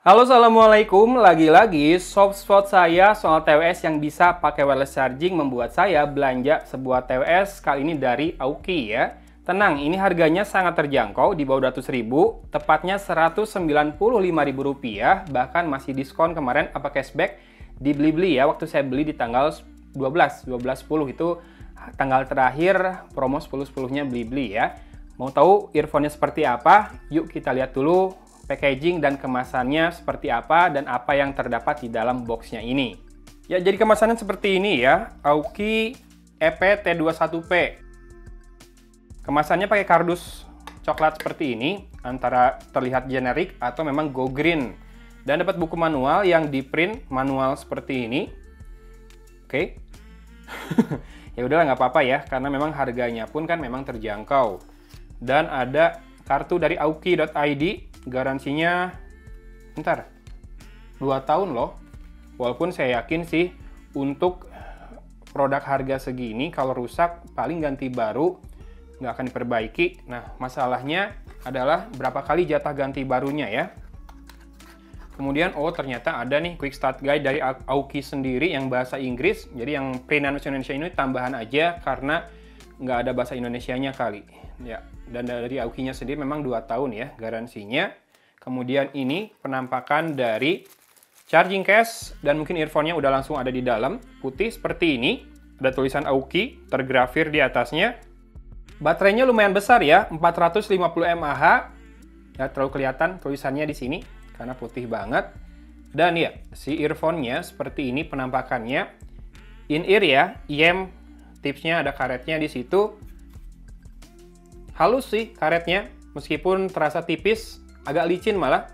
Halo, assalamualaikum. Lagi-lagi soft spot saya soal TWS yang bisa pakai wireless charging membuat saya belanja sebuah TWS kali ini dari Aoki ya. Tenang, ini harganya sangat terjangkau di bawah 200.000, tepatnya Rp195.000, bahkan masih diskon kemarin apa cashback di Blibli ya. Waktu saya beli di tanggal 12/10 itu tanggal terakhir promo 10/10-nya Blibli ya. Mau tahu earphone-nya seperti apa? Yuk kita lihat dulu packaging dan kemasannya seperti apa dan apa yang terdapat di dalam boxnya ini. Ya, jadi kemasannya seperti ini ya, Aoki EP-T21P. Kemasannya pakai kardus coklat seperti ini, antara terlihat generik atau memang go green. Dan dapat buku manual yang di print manual seperti ini. Oke. Ya udahlah, nggak apa-apa ya, karena memang harganya pun kan memang terjangkau. Dan ada kartu dari aoki.id, garansinya 2 tahun loh. Walaupun saya yakin sih untuk produk harga segini kalau rusak paling ganti baru, nggak akan diperbaiki. Nah, masalahnya adalah berapa kali jatah ganti barunya ya. Kemudian, ternyata ada nih quick start guide dari Aoki sendiri yang bahasa Inggris. Jadi yang print bahasa Indonesia ini tambahan aja karena nggak ada bahasa Indonesianya kali. Ya, dan dari Aoki-nya sendiri memang 2 tahun ya garansinya. Kemudian ini penampakan dari charging case dan mungkin earphone-nya udah langsung ada di dalam, putih seperti ini. Ada tulisan Aoki tergrafir di atasnya. Baterainya lumayan besar ya, 450 mAh. Ya, terlalu kelihatan tulisannya di sini karena putih banget. Dan ya, si earphone-nya seperti ini penampakannya. In-ear ya, IM tipsnya ada karetnya di situ. Halus sih karetnya, meskipun terasa tipis, agak licin malah.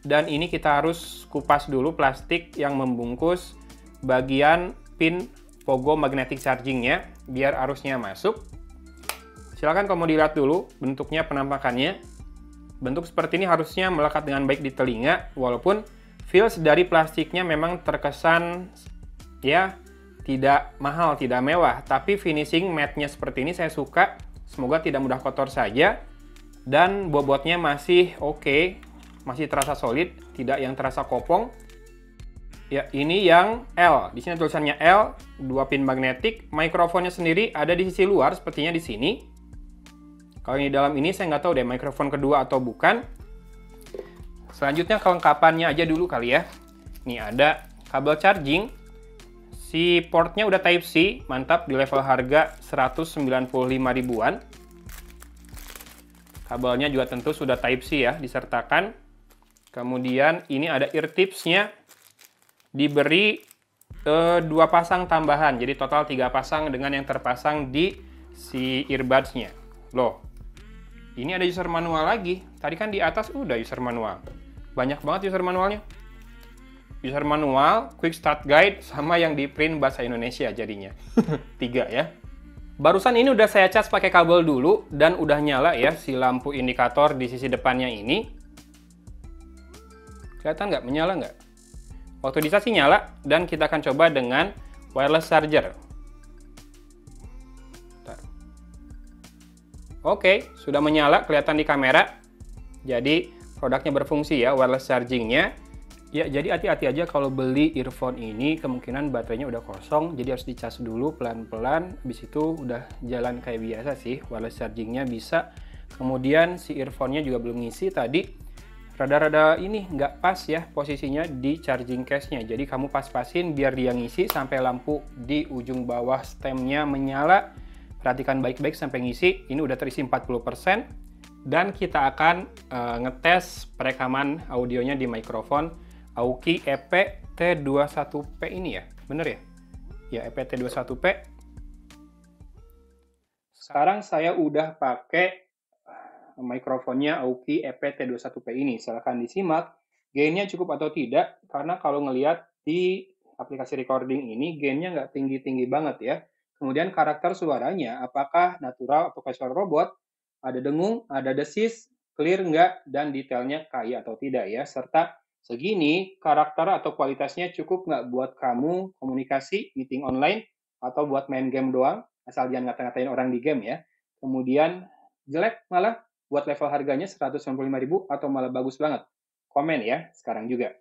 Dan ini kita harus kupas dulu plastik yang membungkus bagian pin pogo magnetic charging-nya, biar arusnya masuk. Silakan kalau mau dilihat dulu bentuknya penampakannya. Bentuk seperti ini harusnya melekat dengan baik di telinga, walaupun feels dari plastiknya memang terkesan ya tidak mahal, tidak mewah. Tapi finishing matte-nya seperti ini saya suka. Semoga tidak mudah kotor saja. Dan bobotnya masih oke, masih terasa solid, tidak yang terasa kopong. Ya, ini yang L. Di sini tulisannya L, 2 pin magnetik. Mikrofonnya sendiri ada di sisi luar, sepertinya di sini. Kalau yang di dalam ini saya nggak tahu deh mikrofon kedua atau bukan. Selanjutnya kelengkapannya aja dulu kali ya. Ini ada kabel charging. Si portnya udah Type-C, mantap di level harga 195 ribuan. Kabelnya juga tentu sudah Type-C ya, disertakan. Kemudian ini ada ear tips-nya, diberi 2 pasang tambahan, jadi total 3 pasang dengan yang terpasang di si earbuds-nya. Loh, ini ada user manual lagi. Tadi kan di atas udah user manual. Banyak banget user manualnya. User manual, quick start guide, sama yang di print bahasa Indonesia jadinya. 3 ya. Barusan ini udah saya cas pakai kabel dulu dan udah nyala ya si lampu indikator di sisi depannya ini. Kelihatan nggak? Menyala nggak? Waktu dicas sih nyala dan kita akan coba dengan wireless charger. Bentar. Oke, sudah menyala, kelihatan di kamera. Jadi produknya berfungsi ya, wireless chargingnya. Ya, jadi hati-hati aja kalau beli earphone ini, kemungkinan baterainya udah kosong, jadi harus dicas dulu pelan-pelan, habis itu udah jalan kayak biasa sih, wireless chargingnya bisa. Kemudian si earphone-nya juga belum ngisi tadi, rada-rada ini nggak pas ya posisinya di charging case-nya, jadi kamu pas-pasin biar dia ngisi sampai lampu di ujung bawah stemnya menyala. Perhatikan baik-baik sampai ngisi, ini udah terisi 40%, dan kita akan ngetes perekaman audionya di mikrofon Aoki EP-T21P ini ya, bener ya? Ya, EP-T21P. Sekarang saya udah pakai mikrofonnya Aoki EP-T21P ini. Silahkan disimak gainnya cukup atau tidak, karena kalau ngelihat di aplikasi recording ini, gainnya nggak tinggi-tinggi banget ya. Kemudian karakter suaranya, apakah natural atau kayak suara robot, ada dengung, ada desis, clear nggak, dan detailnya kaya atau tidak ya, serta segini karakter atau kualitasnya cukup nggak buat kamu komunikasi, meeting online, atau buat main game doang, asal jangan ngata-ngatain orang di game ya. Kemudian jelek malah buat level harganya 195.000 atau malah bagus banget. komen ya sekarang juga.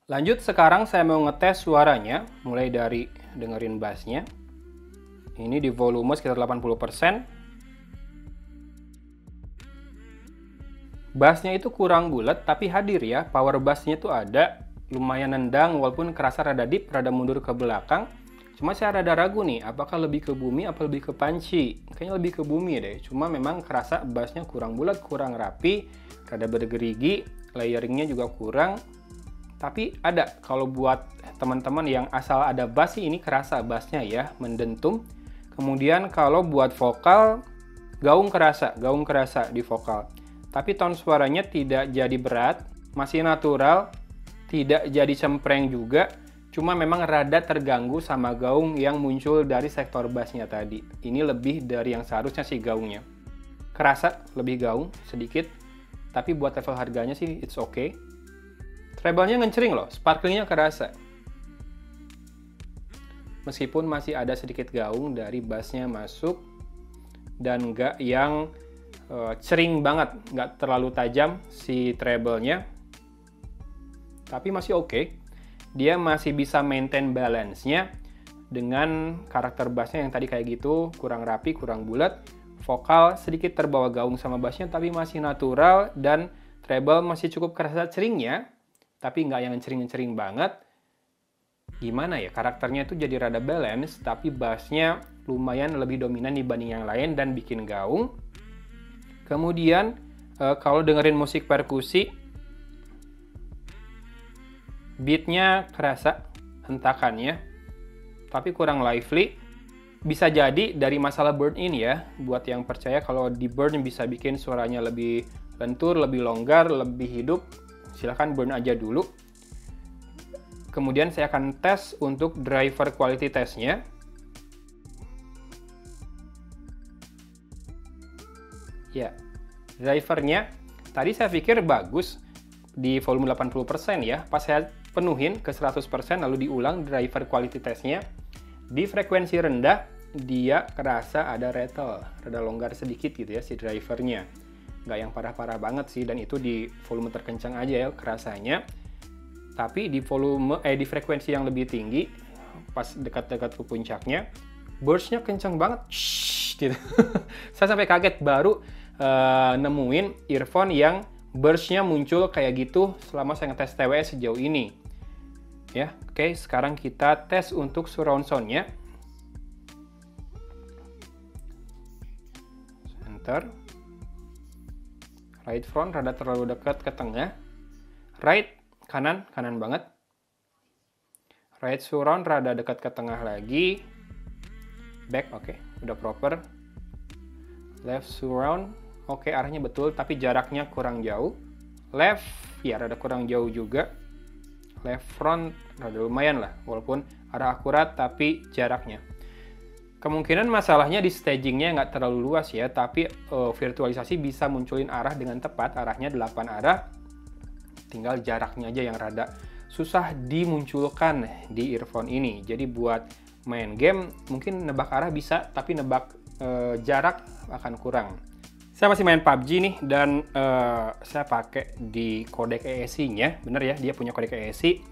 Lanjut, sekarang saya mau ngetes suaranya, mulai dari dengerin bassnya. Ini di volume sekitar 80%. Bassnya itu kurang bulat, tapi hadir ya. Power bassnya itu ada, lumayan nendang, walaupun kerasa rada deep, rada mundur ke belakang. Cuma saya rada ragu nih, apakah lebih ke bumi apa lebih ke panci? Kayaknya lebih ke bumi deh. Cuma memang kerasa bassnya kurang bulat, kurang rapi, rada bergerigi, layeringnya juga kurang. Tapi ada, kalau buat teman-teman yang asal ada bass sih ini kerasa bassnya ya, mendentum. Kemudian kalau buat vokal, gaung kerasa di vokal. Tapi tone suaranya tidak jadi berat, masih natural, tidak jadi cempreng juga. Cuma memang rada terganggu sama gaung yang muncul dari sektor bassnya tadi. Ini lebih dari yang seharusnya sih gaungnya. Kerasa lebih gaung sedikit, tapi buat level harganya sih it's okay. Treble-nya ngecering loh, sparklingnya kerasa. Meskipun masih ada sedikit gaung dari bassnya masuk, dan nggak yang cering banget, nggak terlalu tajam si treble-nya. Tapi masih oke. Dia masih bisa maintain balance-nya dengan karakter bassnya yang tadi kayak gitu, kurang rapi, kurang bulat. Vokal sedikit terbawa gaung sama bassnya, tapi masih natural, dan treble masih cukup kerasa ceringnya, tapi nggak yang ngecering-ngecering banget. Gimana ya, karakternya itu jadi rada balance, tapi bassnya lumayan lebih dominan dibanding yang lain dan bikin gaung. Kemudian kalau dengerin musik perkusi, beatnya kerasa, hentakannya, tapi kurang lively. Bisa jadi dari masalah burn in ya, buat yang percaya kalau di burn bisa bikin suaranya lebih lentur, lebih longgar, lebih hidup, silahkan burn aja dulu. Kemudian saya akan tes untuk driver quality testnya. Ya, drivernya tadi saya pikir bagus di volume 80% ya. Pas saya penuhin ke 100% lalu diulang driver quality testnya. Di frekuensi rendah dia kerasa ada rattle, rada longgar sedikit gitu ya si drivernya. Nggak yang parah-parah banget sih, dan itu di volume terkencang aja ya kerasanya. Tapi di di frekuensi yang lebih tinggi, pas dekat-dekat ke puncaknya, burst-nya kencang banget. Gitu. Saya sampai kaget baru nemuin earphone yang burst-nya muncul kayak gitu selama saya ngetes TWS sejauh ini. Ya, oke, sekarang kita tes untuk surround sound-nya. Center. Right front rada terlalu dekat ke tengah. Right kanan banget. Right surround rada dekat ke tengah lagi. Back oke, udah proper. Left surround oke, arahnya betul tapi jaraknya kurang jauh. Left ya rada kurang jauh juga. Left front rada lumayan lah, walaupun arah akurat tapi jaraknya. Kemungkinan masalahnya di stagingnya nggak terlalu luas ya, tapi virtualisasi bisa munculin arah dengan tepat, arahnya 8 arah. Tinggal jaraknya aja yang rada susah dimunculkan di earphone ini. Jadi buat main game mungkin nebak arah bisa, tapi nebak jarak akan kurang. Saya masih main PUBG nih, dan saya pakai di kodek ESC-nya. Bener ya, dia punya kodek ESC.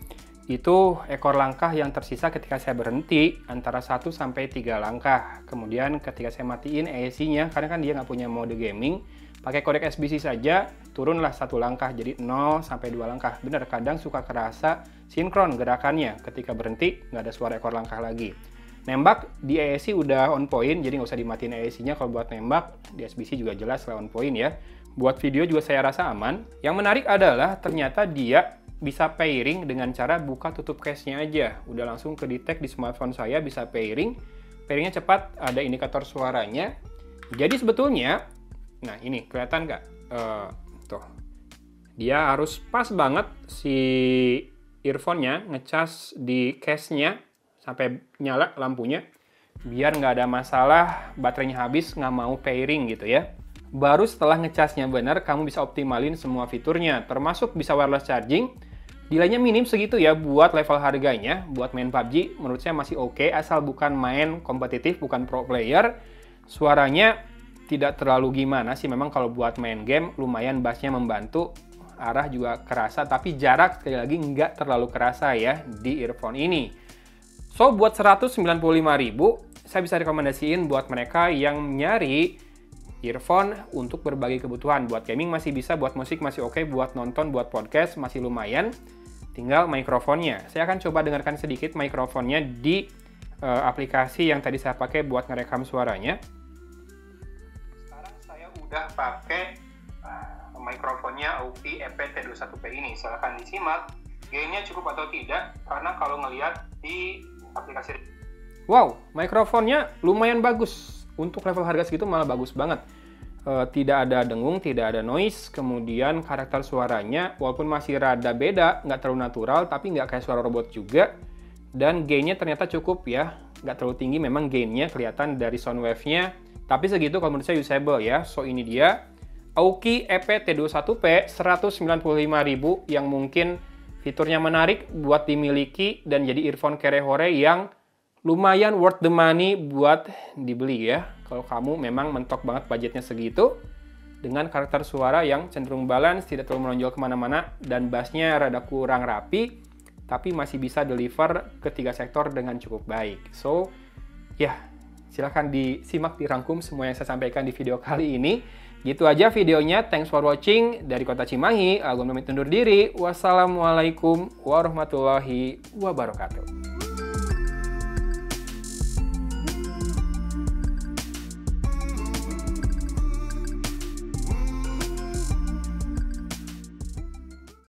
Itu ekor langkah yang tersisa ketika saya berhenti antara 1 sampai 3 langkah. Kemudian ketika saya matiin ESC-nya, karena kan dia nggak punya mode gaming, pakai kodek SBC saja, turunlah 1 langkah, jadi 0 sampai 2 langkah. Bener, kadang suka kerasa sinkron gerakannya. Ketika berhenti, nggak ada suara ekor langkah lagi. Nembak di ESC udah on point, jadi nggak usah dimatiin ESC-nya kalau buat nembak. Di SBC juga jelas lah on point ya. Buat video juga saya rasa aman. Yang menarik adalah ternyata dia bisa pairing dengan cara buka tutup case-nya aja. Udah langsung ke detect di smartphone saya, bisa pairing. Pairingnya cepat, ada indikator suaranya. Jadi sebetulnya, nah ini kelihatan nggak? Tuh, dia harus pas banget si earphone-nya ngecas di case-nya sampai nyala lampunya, biar nggak ada masalah baterainya habis nggak mau pairing gitu ya. Baru setelah ngecasnya benar, kamu bisa optimalin semua fiturnya, termasuk bisa wireless charging. Nilainya minim segitu ya buat level harganya. Buat main PUBG menurut saya masih oke, asal bukan main kompetitif, bukan pro player. Suaranya tidak terlalu gimana sih, memang kalau buat main game lumayan bassnya membantu. arah juga kerasa, tapi jarak sekali lagi nggak terlalu kerasa ya di earphone ini. So, buat 195.000, saya bisa rekomendasiin buat mereka yang nyari earphone untuk berbagai kebutuhan. Buat gaming masih bisa, buat musik masih oke, buat nonton, buat podcast masih lumayan. Tinggal mikrofonnya. Saya akan coba dengarkan sedikit mikrofonnya di aplikasi yang tadi saya pakai buat ngerekam suaranya. Sekarang saya udah pakai mikrofonnya AUKI EP-T21P ini. Silahkan disimak gainnya cukup atau tidak, karena kalau ngelihat di aplikasi. Wow, mikrofonnya lumayan bagus. Untuk level harga segitu malah bagus banget. Tidak ada dengung, tidak ada noise, kemudian karakter suaranya walaupun masih rada beda, nggak terlalu natural, tapi nggak kayak suara robot juga. Dan gainnya ternyata cukup ya, nggak terlalu tinggi, memang gainnya kelihatan dari sound wave-nya, tapi segitu kalau menurut saya usable ya. So ini dia AUKI EP-T21P 195.000 yang mungkin fiturnya menarik buat dimiliki dan jadi earphone kere-hore yang lumayan worth the money buat dibeli ya. Kalau kamu memang mentok banget budgetnya segitu, dengan karakter suara yang cenderung balance, tidak terlalu menonjol kemana-mana, dan bassnya rada kurang rapi, tapi masih bisa deliver ke 3 sektor dengan cukup baik. So, ya, silahkan disimak, dirangkum semua yang saya sampaikan di video kali ini. Gitu aja videonya, thanks for watching. Dari Kota Cimahi, Agung pamit undur diri. Wassalamualaikum warahmatullahi wabarakatuh.